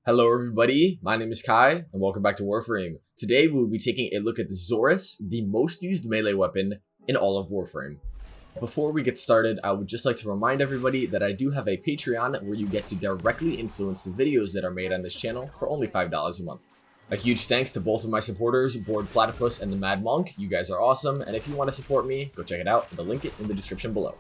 Hello everybody, my name is Kai, and welcome back to Warframe. Today we will be taking a look at the Zorus, the most used melee weapon in all of Warframe. Before we get started, I would just like to remind everybody that I do have a Patreon where you get to directly influence the videos that are made on this channel for only $5 a month. A huge thanks to both of my supporters, Bored Platypus and the Mad Monk. You guys are awesome, and if you want to support me, go check it out. I'll link it in the description below.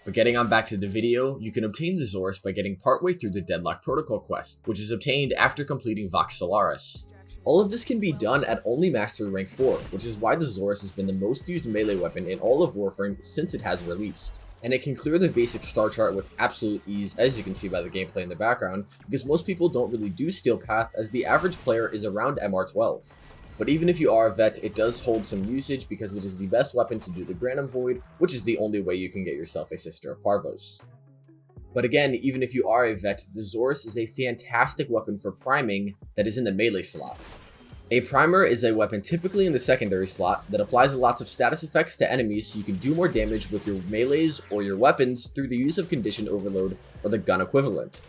But getting on back to the video, you can obtain the Zorus by getting partway through the Deadlock Protocol quest, which is obtained after completing Vox Solaris. All of this can be done at only Mastery Rank 4, which is why the Zorus has been the most used melee weapon in all of Warframe since it has released. And it can clear the basic star chart with absolute ease, as you can see by the gameplay in the background, because most people don't really do Steel Path, as the average player is around MR12. But even if you are a vet, it does hold some usage because it is the best weapon to do the Granum Void, which is the only way you can get yourself a Sister of Parvos. But again, even if you are a vet, the Zorus is a fantastic weapon for priming that is in the melee slot. A primer is a weapon typically in the secondary slot that applies lots of status effects to enemies so you can do more damage with your melees or your weapons through the use of Condition Overload or the gun equivalent.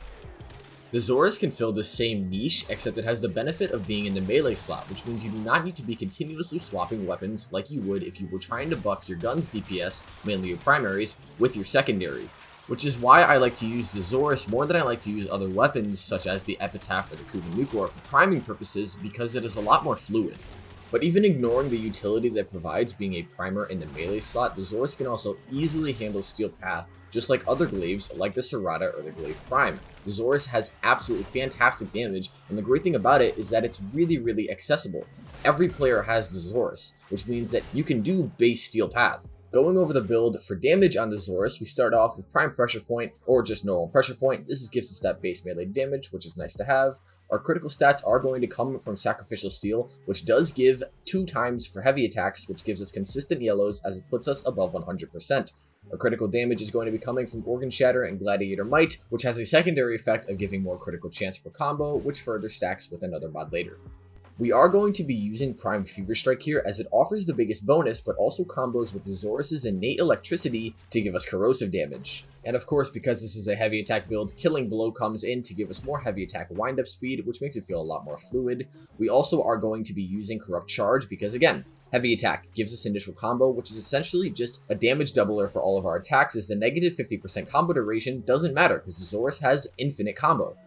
The Zorus can fill the same niche, except it has the benefit of being in the melee slot, which means you do not need to be continuously swapping weapons like you would if you were trying to buff your gun's DPS, mainly your primaries, with your secondary. Which is why I like to use the Zorus more than I like to use other weapons such as the Epitaph or the Kuvan Nucor for priming purposes, because it is a lot more fluid. But even ignoring the utility that provides being a primer in the melee slot, the Zorus can also easily handle Steel Path, just like other glaives like the Serrata or the Glaive Prime. The Zorus has absolutely fantastic damage, and the great thing about it is that it's really accessible. Every player has the Zorus, which means that you can do base Steel Path. Going over the build for damage on the Zorus, we start off with Prime Pressure Point, or just normal Pressure Point. This gives us that base melee damage, which is nice to have. Our critical stats are going to come from Sacrificial Seal, which does give 2 times for heavy attacks, which gives us consistent yellows as it puts us above 100%. Our critical damage is going to be coming from Organ Shatter and Gladiator Might, which has a secondary effect of giving more critical chance per combo, which further stacks with another mod later. We are going to be using Prime Fever Strike here, as it offers the biggest bonus, but also combos with the Zorus' innate electricity to give us corrosive damage. And of course, because this is a heavy attack build, Killing Blow comes in to give us more heavy attack wind-up speed, which makes it feel a lot more fluid. We also are going to be using Corrupt Charge because, again, heavy attack gives us initial combo, which is essentially just a damage doubler for all of our attacks, as the negative 50% combo duration doesn't matter because the Zorus has infinite combo.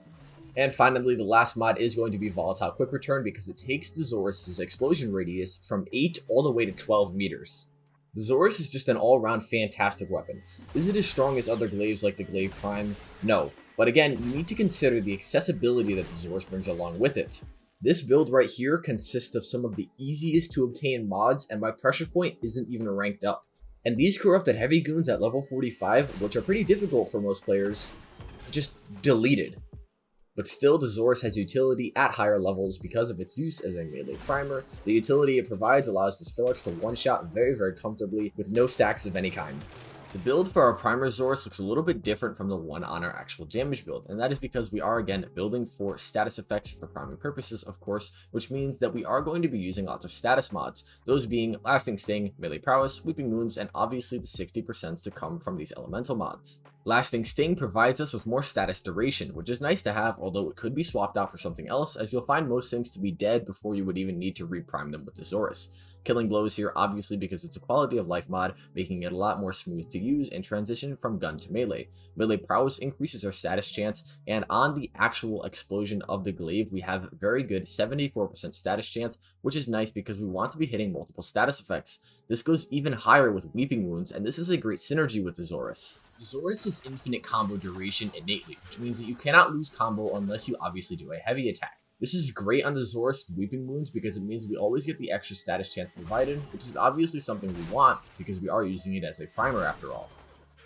And finally, the last mod is going to be Volatile Quick Return because it takes the Zorus' explosion radius from 8 all the way to 12 meters. The Zorus is just an all-around fantastic weapon. Is it as strong as other glaives like the Glaive Prime? No, but again, you need to consider the accessibility that the Zorus brings along with it. This build right here consists of some of the easiest to obtain mods, and my pressure point isn't even ranked up. And these corrupted heavy goons at level 45, which are pretty difficult for most players, just deleted. But still, the Zorus has utility at higher levels because of its use as a melee primer. The utility it provides allows this Philox to one-shot very comfortably with no stacks of any kind. The build for our primer Zorus looks a little bit different from the one on our actual damage build, and that is because we are again building for status effects for priming purposes, of course, which means that we are going to be using lots of status mods, those being Lasting Sting, Melee Prowess, Weeping Wounds, and obviously the 60% to come from these elemental mods. Lasting Sting provides us with more status duration, which is nice to have, although it could be swapped out for something else, as you'll find most things to be dead before you would even need to reprime them with the Zorus. Killing Blow is here obviously because it's a quality of life mod, making it a lot more smooth to use and transition from gun to melee. Melee Prowess increases our status chance, and on the actual explosion of the glaive, we have very good 74% status chance, which is nice because we want to be hitting multiple status effects. This goes even higher with Weeping Wounds, and this is a great synergy with the Zorus. The Zorus has infinite combo duration innately, which means that you cannot lose combo unless you obviously do a heavy attack. This is great on the Zorus Weeping Wounds because it means we always get the extra status chance provided, which is obviously something we want because we are using it as a primer after all.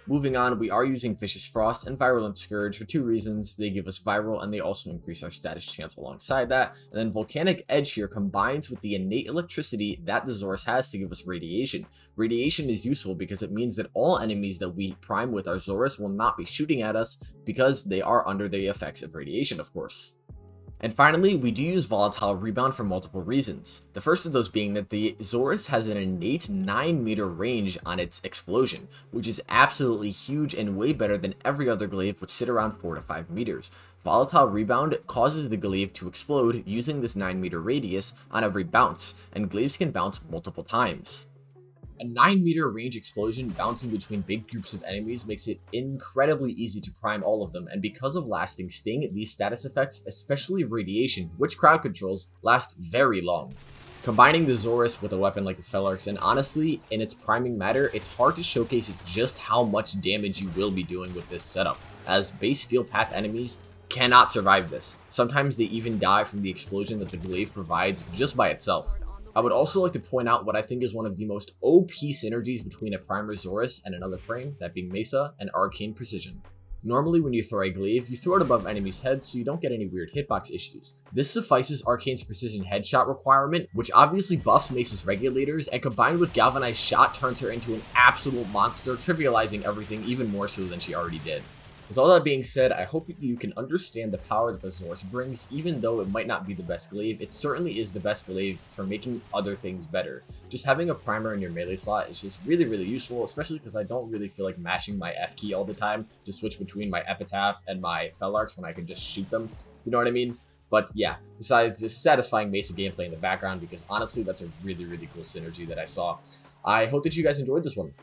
Moving on, we are using Vicious Frost and Virulent Scourge for 2 reasons. They give us viral and they also increase our status chance alongside that. And then Volcanic Edge here combines with the innate electricity that the Zorus has to give us radiation. Radiation is useful because it means that all enemies that we prime with our Zorus will not be shooting at us because they are under the effects of radiation, of course. And finally, we do use Volatile Rebound for multiple reasons. The first of those being that the Xoris has an innate 9-meter range on its explosion, which is absolutely huge and way better than every other glaive, which sit around 4 to 5 meters. Volatile Rebound causes the glaive to explode using this 9-meter radius on every bounce, and glaives can bounce multiple times. A 9-meter range explosion bouncing between big groups of enemies makes it incredibly easy to prime all of them, and because of lasting sting, these status effects, especially radiation, which crowd controls, last very long. Combining the Zorus with a weapon like the Felarx, and honestly, in its priming matter, it's hard to showcase just how much damage you will be doing with this setup, as base steel path enemies cannot survive this. Sometimes they even die from the explosion that the glaive provides just by itself. I would also like to point out what I think is one of the most OP synergies between a Primer Zorus and another frame, that being Mesa and Arcane Precision. Normally when you throw a glaive, you throw it above enemies' heads so you don't get any weird hitbox issues. This suffices Arcane's Precision headshot requirement, which obviously buffs Mesa's regulators, and combined with Galvanized Shot turns her into an absolute monster, trivializing everything even more so than she already did. With all that being said, I hope you can understand the power that the Zorus brings. Even though it might not be the best glaive, it certainly is the best glaive for making other things better. Just having a primer in your melee slot is just really useful, especially because I don't really feel like mashing my F key all the time to switch between my Epitaph and my Felarx when I can just shoot them. Do you know what I mean? But yeah, besides this satisfying Mesa gameplay in the background, because honestly, that's a really cool synergy that I saw. I hope that you guys enjoyed this one.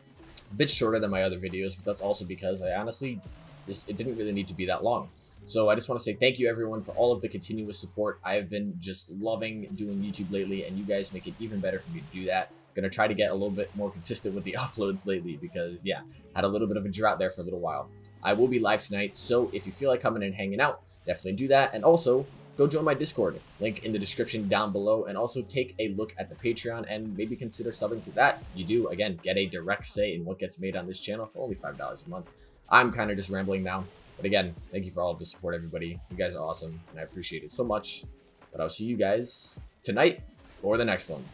A bit shorter than my other videos, but that's also because I honestly... it didn't really need to be that long. So I just want to say thank you everyone for all of the continuous support. I have been just loving doing YouTube lately, and you guys make it even better for me to do that. Gonna try to get a little bit more consistent with the uploads lately because yeah, had a little bit of a drought there for a little while. I will be live tonight, so if you feel like coming and hanging out, definitely do that. And also go join my Discord, link in the description down below, and also take a look at the Patreon and maybe consider subbing to that. You do, again, get a direct say in what gets made on this channel for only $5 a month. I'm kind of just rambling now, but again, thank you for all of the support, everybody. You guys are awesome, and I appreciate it so much. But I'll see you guys tonight or the next one.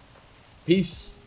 Peace.